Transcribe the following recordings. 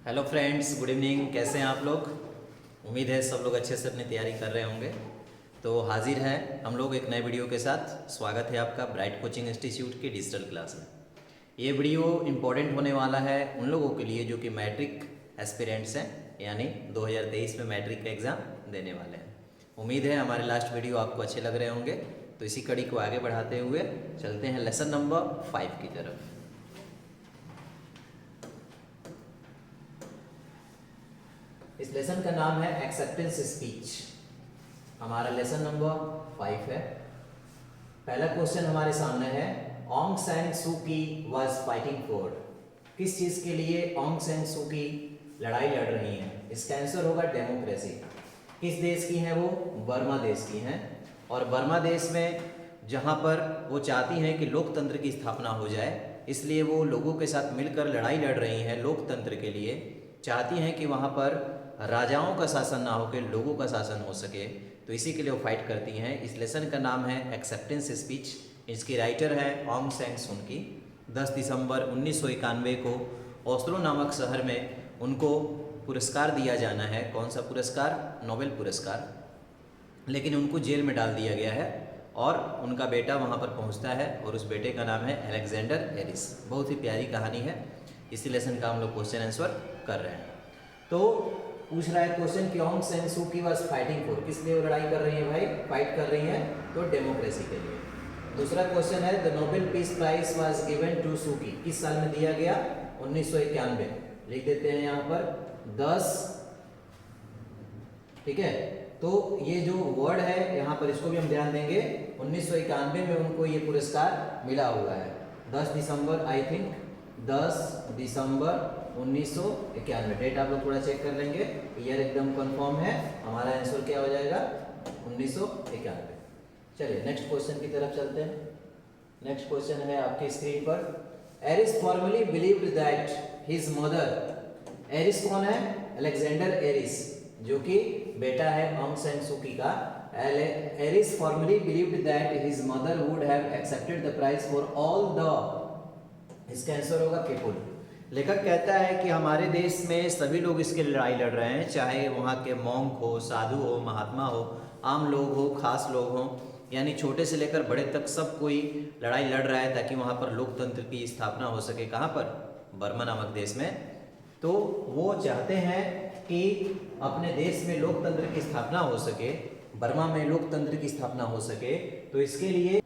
Hello friends, good evening. कैसे हैं आप लोग? उम्मीद है सब लोग अच्छे से अपनी तैयारी कर रहे होंगे। तो हाजिर हैं हम लोग एक नए वीडियो के साथ। स्वागत है आपका ब्राइट कोचिंग इंस्टीट्यूट की डिजिटल क्लास में। ये वीडियो इम्पोर्टेंट होने वाला है उन लोगों के लिए जो कि मैट्रिक एस्पिरेंट्स हैं, यानी 2023 में मैट्रिक का एग्ज़ाम देने वाले हैं। उम्मीद है हमारे लास्ट वीडियो आपको अच्छे लग रहे होंगे। तो इसी कड़ी को आगे बढ़ाते हुए चलते हैं लेसन नंबर 5 की तरफ। इस लेसन का नाम है एक्सेप्टेंस स्पीच। हमारा लेसन नंबर 5 है। पहला क्वेश्चन हमारे सामने है, ऑंग सैन सू की वाज फाइटिंग फॉर। किस चीज के लिए ऑंग सैन सू की लड़ाई लड़ रही हैं? इसका आंसर होगा डेमोक्रेसी। किस देश की हैं वो? बर्मा देश की हैं। और बर्मा देश में जहां पर वो चाहती हैं कि लोकतंत्र की स्थापना हो जाए, इसलिए वो लोगों के साथ मिलकर लड़ाई लड़ रही हैं लोकतंत्र के लिए। चाहती हैं कि वहाँ पर राजाओं का शासन ना होकर लोगों का शासन हो सके, तो इसी के लिए वो फाइट करती हैं। इस लेसन का नाम है एक्सेप्टेंस स्पीच। इसकी राइटर है ऑंग सैन सू की। 10 दिसंबर 1991 को ओस्लो नामक शहर में उनको पुरस्कार दिया जाना है। कौन सा पुरस्कार? नोबेल पुरस्कार। लेकिन उनको जेल में डाल दिया गया है और उनका बेटा वहाँ पर पहुँचता है और उस बेटे का नाम है अलेक्जेंडर एरिस। बहुत ही प्यारी कहानी है। इसी लेसन का हम लोग क्वेश्चन आंसर कर रहे हैं। तो पूछ रहा है क्वेश्चन कि ऑंग सैन सू की वाज फाइटिंग फॉर, किस लिए वो लड़ाई कर रही है भाई? फाइट कर रही हैं तो डेमोक्रेसी के लिए। दूसरा क्वेश्चन है, the Nobel peace prize was given to Suu Kyi, किस साल में दिया गया? 1991। लिख देते हैं यहाँ पर 10। ठीक है, तो ये जो वर्ड है यहाँ पर इसको भी हम ध्यान देंगे। 1991 में उनको ये पुरस्कार मिला हुआ है। 10 दिसंबर, आई थिंक 10 दिसंबर 1991। डेट आप लोग थोड़ा चेक कर लेंगे, ईयर एकदम कंफर्म है। हमारा आंसर क्या हो जाएगा? 1991। चलिए नेक्स्ट क्वेश्चन की तरफ चलते हैं। नेक्स्ट क्वेश्चन है आपकी स्क्रीन पर, Aris formally believed that his mother. Aris कौन है? अलेक्जेंडर एरिस, जो कि बेटा है ऑंग सैन सू की का। Aris formally believed that his mother would have accepted the prize for all the, इसका आंसर होगा पीपुल। लेखक कहता है कि हमारे देश में सभी लोग इसके लड़ाई लड़ रहे हैं, चाहे वहाँ के मॉन्क हो, साधु हो, महात्मा हो, आम लोग हो, खास लोग हो, यानी छोटे से लेकर बड़े तक सब कोई लड़ाई लड़ रहा है ताकि वहाँ पर लोकतंत्र की स्थापना हो सके। कहाँ पर? बर्मा नामक देश में। तो वो चाहते हैं कि अपने देश में लोकतंत्र की स्थापना हो सके, बर्मा में लोकतंत्र की स्थापना हो सके। तो इसके लिए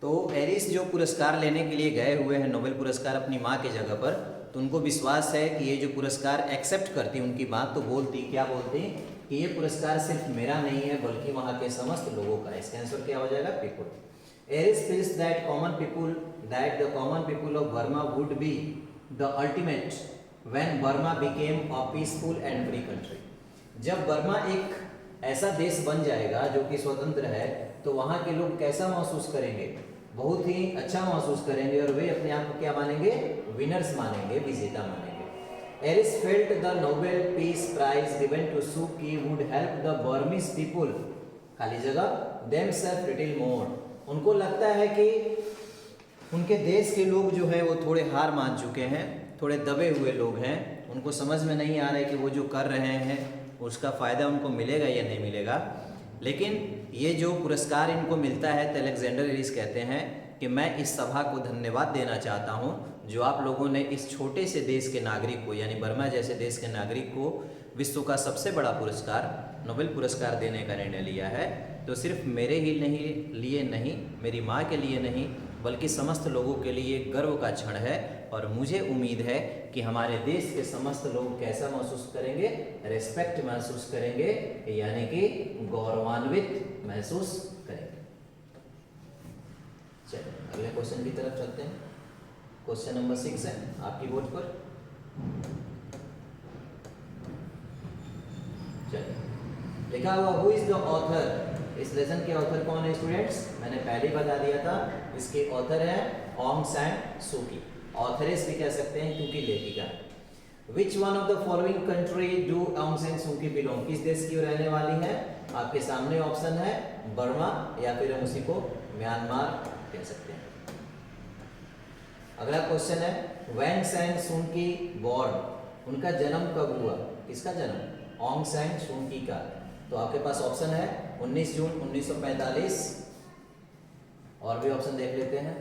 तो एरिस जो पुरस्कार लेने के लिए गए हुए हैं, नोबेल पुरस्कार, अपनी माँ के जगह पर, तो उनको विश्वास है कि ये जो पुरस्कार एक्सेप्ट करती उनकी माँ, तो बोलती क्या? बोलती कि ये पुरस्कार सिर्फ मेरा नहीं है बल्कि वहाँ के समस्त लोगों का। इसका आंसर क्या हो जाएगा? People. Aris feels that the common people of Burma would be the ultimate when Burma became a peaceful and free country. जब बर्मा एक ऐसा देश बन जाएगा जो कि स्वतंत्र है, तो वहाँ के लोग कैसा महसूस करेंगे? बहुत ही अच्छा महसूस करेंगे और वे अपने आप को क्या मानेंगे? विनर्स मानेंगे, विजेता मानेंगे। Aris felt the Nobel peace prize given to Suu Kyi would help the Burmese people, खाली जगह, देमसेल्फ लिटिल मोर। उनको लगता है कि उनके देश के लोग जो हैं वो थोड़े हार मान चुके हैं, थोड़े दबे हुए लोग हैं। उनको समझ में नहीं आ रहा है कि वो जो कर रहे हैं उसका फ़ायदा उनको मिलेगा या नहीं मिलेगा। लेकिन ये जो पुरस्कार इनको मिलता है, तो अलेक्जेंडर एरिस कहते हैं कि मैं इस सभा को धन्यवाद देना चाहता हूँ जो आप लोगों ने इस छोटे से देश के नागरिक को, यानी बर्मा जैसे देश के नागरिक को विश्व का सबसे बड़ा पुरस्कार, नोबेल पुरस्कार देने का निर्णय लिया है। तो सिर्फ मेरे ही लिए नहीं, मेरी माँ के लिए नहीं, बल्कि समस्त लोगों के लिए गर्व का क्षण है। और मुझे उम्मीद है कि हमारे देश के समस्त लोग कैसा महसूस करेंगे? रेस्पेक्ट महसूस करेंगे, यानी कि गौरवान्वित महसूस करेंगे। चलिए अगले क्वेश्चन की तरफ चलते हैं। क्वेश्चन नंबर 6 है आपकी बोर्ड पर। चलिए लिखा हुआ, हु इज द ऑथर। इस लेसन के ऑथर कौन है स्टूडेंट्स? मैंने पहले ही बता दिया था, इसके ऑथर है ऑंग सैन सू की। ऑथरेस भी कह सकते हैं क्योंकि लेखिका। Which one of the following country do Aung San Suu Kyi belong. किस देश की रहने वाली है? आपके सामने ऑप्शन है बर्मा, या फिर हम उसी को म्यांमार कह सकते हैं। अगला क्वेश्चन है, व्हेन सैन सू की बॉर्न। उनका जन्म कब हुआ? किसका जन्म? ऑन्ग सैन सू की का। तो आपके पास ऑप्शन है 19 जून 1945, और भी ऑप्शन देख लेते हैं।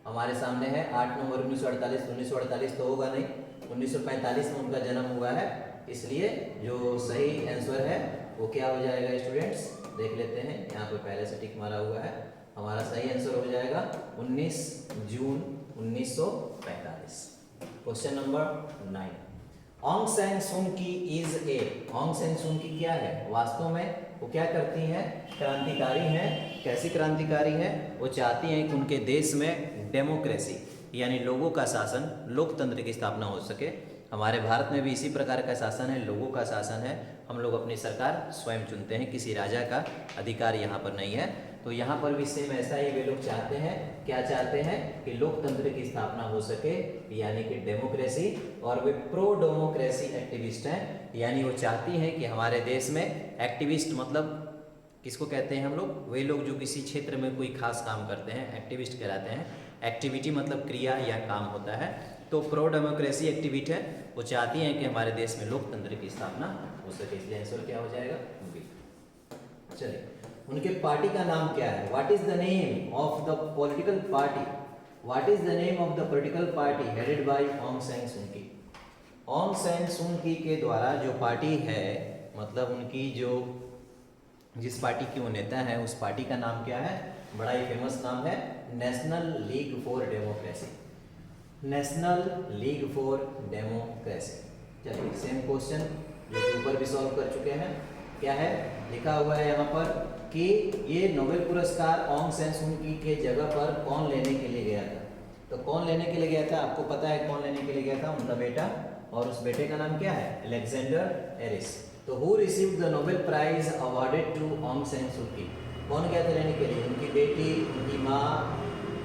हमारे सामने है 8 नवंबर 1948। 1948 तो होगा नहीं, 1945 में उनका जन्म हुआ है, इसलिए जो सही आंसर है वो क्या हो जाएगा स्टूडेंट्स? देख लेते हैं, यहाँ पर पहले से टिक मारा हुआ है। हमारा सही आंसर हो जाएगा 19 जून 1945। क्वेश्चन नंबर 9, ऑन्ग सैन सू की इज ए। ऑन्ग सैन सू की क्या है? वास्तव में वो क्या करती हैं? क्रांतिकारी हैं। कैसी क्रांतिकारी हैं? वो चाहती हैं कि उनके देश में डेमोक्रेसी यानी लोगों का शासन, लोकतंत्र की स्थापना हो सके। हमारे भारत में भी इसी प्रकार का शासन है, लोगों का शासन है। हम लोग अपनी सरकार स्वयं चुनते हैं, किसी राजा का अधिकार यहाँ पर नहीं है। तो यहाँ पर भी सेम ऐसा ही वे लोग चाहते हैं। क्या चाहते हैं? कि लोकतंत्र की स्थापना हो सके, यानी कि डेमोक्रेसी। और वे प्रो डेमोक्रेसी एक्टिविस्ट हैं, यानी वो चाहती हैं कि हमारे देश में एक्टिविस्ट मतलब किसको कहते हैं हम लोग? वे लोग जो किसी क्षेत्र में कोई खास काम करते हैं, एक्टिविस्ट कहलाते हैं। एक्टिविटी मतलब क्रिया या काम होता है। तो प्रो डेमोक्रेसी एक्टिविस्ट है, वो चाहती हैं कि हमारे देश में लोकतंत्र की स्थापना हो सके, इसलिए आंसर क्या हो जाएगा? बी। चलिए, उनके पार्टी का नाम क्या है? What is the name of the political party? What is the name of the political party headed by Aung San Suu Kyi? Aung San Suu की के द्वारा जो पार्टी है, मतलब उनकी जो जिस पार्टी की वो नेता है, उस पार्टी का नाम क्या है? बड़ा ही फेमस नाम है, national league for democracy. National league for democracy. चलिए, सेम क्वेश्चन जो कि ऊपर भी सॉल्व कर चुके हैं। क्या है? लिखा हुआ है यहाँ पर कि ये नोबेल पुरस्कार ऑन्ग सैन सू की के जगह पर कौन लेने के लिए गया था? तो कौन लेने के लिए गया था? आपको पता है कौन लेने के लिए गया था? उनका बेटा, और उस बेटे का नाम क्या है? Alexander Aris. तो who received the Nobel prize awarded to Aung San Suu Kyi? कौन गया था लेने के लिए? उनकी बेटी, उनकी माँ,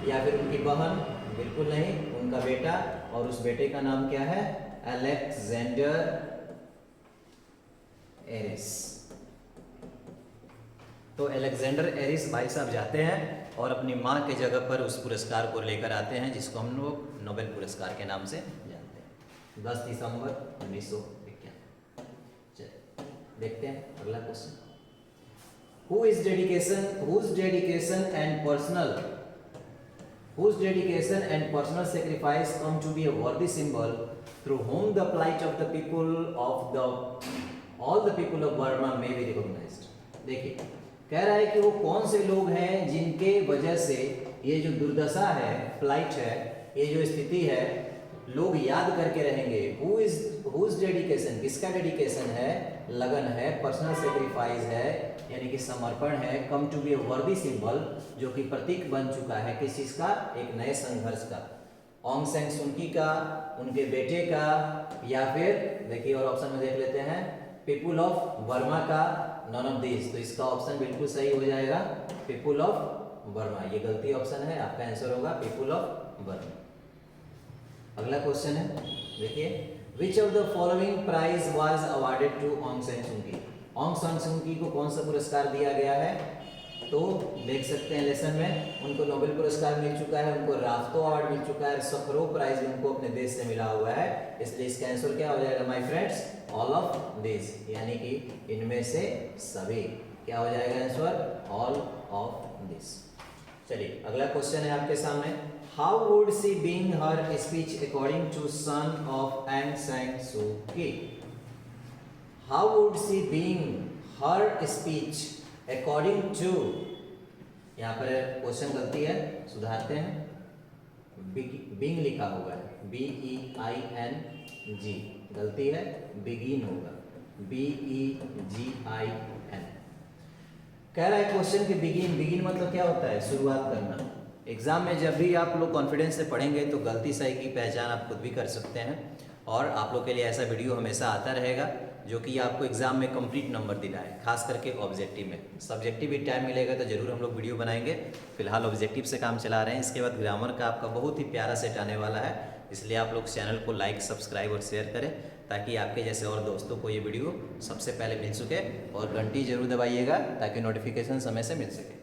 या फिर उनकी बहन? बिल्कुल नहीं, उनका बेटा, और उस बेटे का नाम क्या है? Alexander Aris. तो अलेक्जेंडर एरिस भाई साहब जाते हैं और अपनी माँ के जगह पर उस पुरस्कार को लेकर आते हैं, जिसको हम लोग नोबेल पुरस्कार के नाम से जानते हैं। 10 दिसंबर 1991। चलिए, देखते हैं अगला question. whose dedication and personal sacrifice come to be a worthy symbol through whom the plight of the people of all the people of Burma may be recognized। देखिए, कह रहा है कि वो कौन से लोग हैं जिनके वजह से ये जो दुर्दशा है, फ्लाइट है, ये जो स्थिति है, लोग याद करके रहेंगे। whose dedication, किसका डेडिकेशन है? लगन है, पर्सनल सेक्रीफाइस है, यानी कि समर्पण है, कम टू बी ए वर्दी सिंबल, जो कि प्रतीक बन चुका है किस चीज का? एक नए संघर्ष का। ऑन्ग सैन सू की का, उनके बेटे का, या फिर देखिए और ऑप्शन में देख लेते हैं, पीपुल ऑफ बर्मा का, नॉन ऑफ दिस। तो इसका ऑप्शन बिल्कुल सही हो जाएगा, पीपुल ऑफ बर्मा। ये गलती ऑप्शन है, आपका आंसर होगा पीपुल ऑफ बर्मा। अगला क्वेश्चन है, देखिए, which of the following prize was awarded to Aung San Suu Kyi? Aung San Suu की को कौन सा पुरस्कार दिया गया है? तो देख सकते हैं लेसन में, उनको नोबेल पुरस्कार मिल चुका है, उनको राफ्तो अवार्ड मिल चुका है, सफरो प्राइज भी उनको अपने देश से मिला हुआ है। इसलिए इसका आंसर क्या हो जाएगा my friends? All of this, यानी कि इनमें से सभी। क्या हो जाएगा आंसर? All of this. चलिए, अगला क्वेश्चन है आपके सामने। How would she begin her speech according to son of Aung San Suu Kyi? How would she begin her speech according to, यहाँ पर क्वेश्चन गलती है, सुधारते हैं। बिंग लिखा हुआ है, BEING, गलती है, बिगिन होगा, BEGIN। कह रहा है क्वेश्चन कि बिगिन मतलब क्या होता है? शुरुआत करना। एग्जाम में जब भी आप लोग कॉन्फिडेंस से पढ़ेंगे तो गलती सही की पहचान आप खुद भी कर सकते हैं, और आप लोग के लिए ऐसा वीडियो हमेशा आता रहेगा जो कि आपको एग्जाम में कंप्लीट नंबर दिलाए, खास करके ऑब्जेक्टिव में। सब्जेक्टिव भी टाइम मिलेगा तो जरूर हम लोग वीडियो बनाएंगे। फिलहाल ऑब्जेक्टिव से काम चला रहे हैं, इसके बाद ग्रामर का आपका बहुत ही प्यारा सेट आने वाला है। इसलिए आप लोग चैनल को लाइक, सब्सक्राइब और शेयर करें, ताकि आपके जैसे और दोस्तों को ये वीडियो सबसे पहले मिल सके, और घंटी जरूर दबाइएगा ताकि नोटिफिकेशन समय से मिल सके।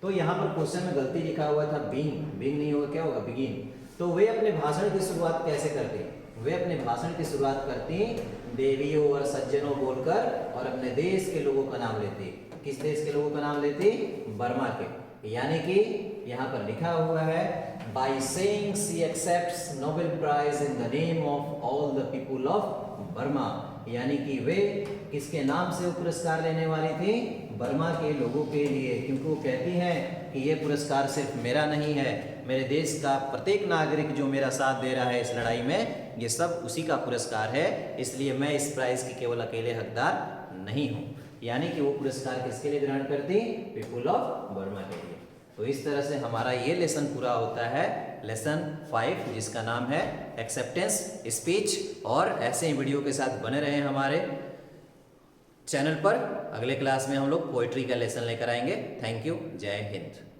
तो यहाँ पर क्वेश्चन में गलती लिखा हुआ था बिंग नहीं होगा, क्या होगा? बिगिन। तो वे अपने भाषण की शुरुआत कैसे करते हैं? वे अपने भाषण की शुरुआत करती देवियों और सज्जनों बोलकर और अपने देश के लोगों का नाम लेती। किस देश के लोगों का नाम लेती? बर्मा के। यानी कि यहाँ पर लिखा हुआ है by saying she accepts Nobel Prize in the name of all the people of Burma, यानी कि वे किसके नाम से वो पुरस्कार लेने वाली थी? बर्मा के लोगों के लिए, क्योंकि वो कहती हैं कि ये पुरस्कार सिर्फ मेरा नहीं है, मेरे देश का प्रत्येक नागरिक जो मेरा साथ दे रहा है इस लड़ाई में, ये सब उसी का पुरस्कार है, इसलिए मैं इस प्राइज की केवल अकेले हकदार नहीं हूँ। यानी कि वो पुरस्कार किसके लिए ग्रहण करती? पीपुल ऑफ बर्मा के लिए। तो इस तरह से हमारा ये लेसन पूरा होता है, लेसन 5, जिसका नाम है एक्सेप्टेंस स्पीच। और ऐसे ही वीडियो के साथ बने रहें हमारे चैनल पर। अगले क्लास में हम लोग पोइट्री का लेसन लेकर आएंगे। Thank you. जय हिंद।